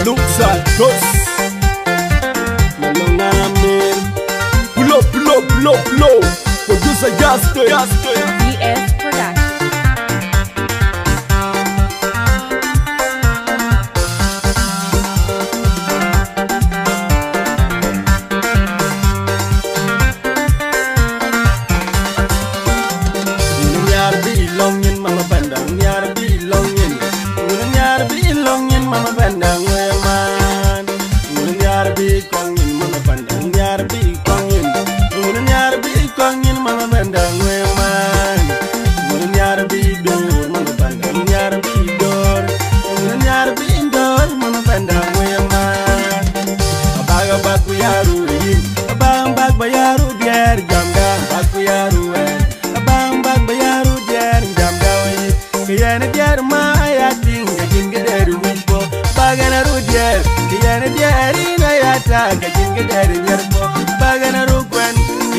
alongside Gus. Malong namin. Pulo. Producer Justin. DS Production. Gajin gadari nyarpo bagana rukwan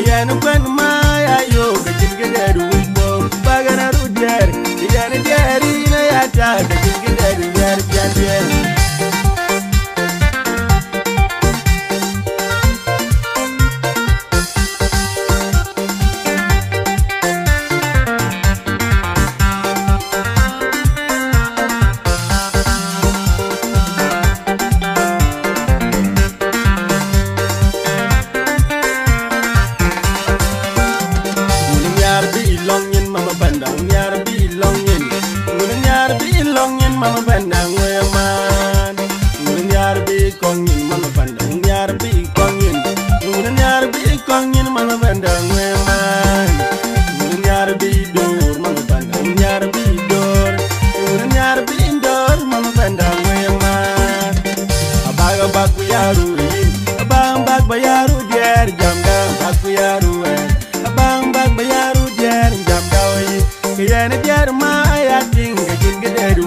yana kwan maya yo gajin gadari wimbo bagana rudyar yana diari na yata gajin gadari nyar jandier mama bandang weman ngulen yar bi kongin mama bandang yar bi kongin ngulen yar bi kongin mama bandang weman ngulen yar bi dor mama bandang yar bi dor ngulen yar bi dor mama bandang weman abaga baku yaru abang bag bayaru der jamda baku yaru abang bag bayaru der jamda kayane der ma ayating gajin gederu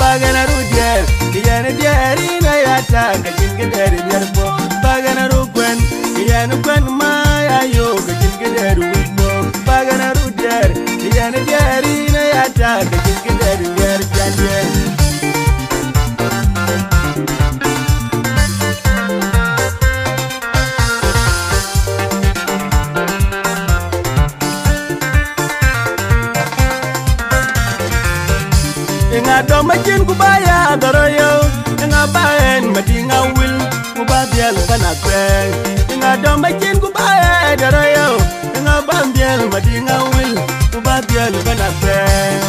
bagana rudyar kiyana diari na yata gajin gadari nyarpo bagana rukwen kiyana kwen maya yo gajin gadari wimbo bagana rudyar kiyana diari na yata gajin gadari nyar jandier Inga do machin kubaya doroyo Inga baen madinga wil Kubabiel panakwen Inga do machin kubaya doroyo Inga bambiel madinga wil Kubabiel panakwen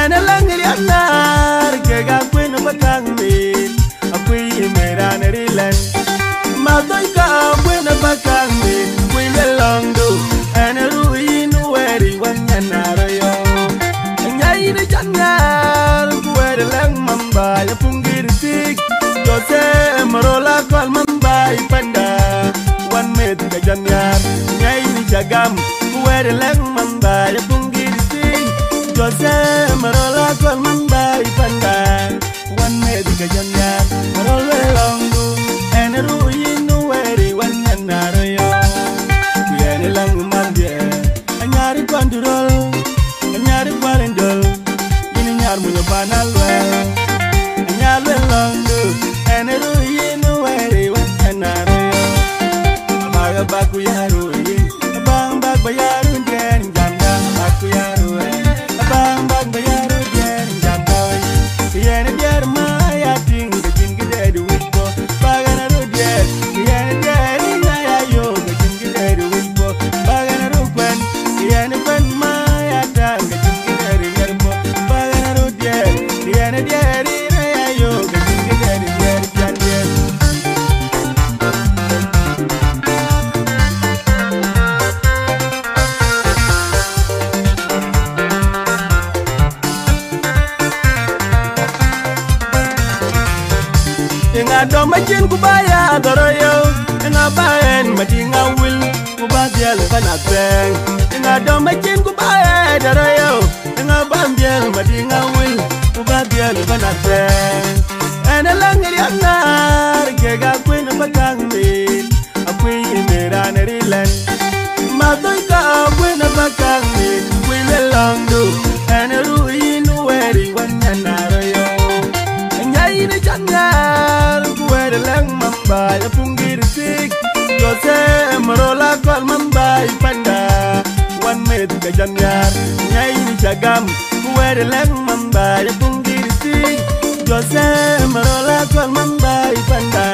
Ena langir yanar Kega kwen bakang min Akwi meran rilan Madoy ka kwen bakang min Kwi lelongdo Ena ruin weri wanyanarayo Nyai ni janyar lang mamba ya punggir tik Jose merola kwal mamba ipanda Wan med gajanyar nyai ni jagam kuwere lang mamba ya punggir tik Jose merola kwal mamba ipanda Wan med gajanyar merola longu ene ruin weri wan yanaro yo Kuyene lang mambye anyari pandurol anyari parendol Munyo panal well anyal longu eneru yinu weri wanaro baga baku yaru yin bang bag bayaru den janda baku yaru bang bag bayaru den janda yene der ma ya ting gin gidedu wipo baga na ru der yene der na ya yo gin gidedu wipo baga na ru kwen yene kwen ma ya tang gin gidedu yerbo Diana diari na yo gajin gajari diari jandier Inga do machin kubaya doroyo Inga baen madinga wil Kubabiel panakwen Inga do machin kubaya doroyo Inga bambiel madinga wil Kubabiel panakwen Ena langir yanar Kega kwen bakang min Akwi meran rilan Madoy ka kwen bakang min Kwi lelongdo Ena ruin weri wanyanaro yo Nyai ni janyar med ka janyar nyai ni chagam kuwere leng mamba ya pungirisi Jose marola kol mamba ipanda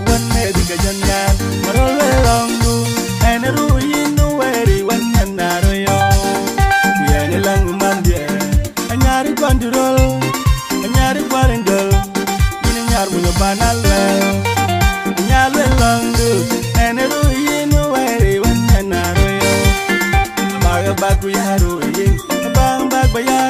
wan med ka janyar marola longu eneru yinu weri wan nanaro yo yene lang mambie anyari control anyari parendol ini nyar munyo banale nyalwe longu eneru yinu weri wan nanaro yo baga bagu yaro yin bang bag bayar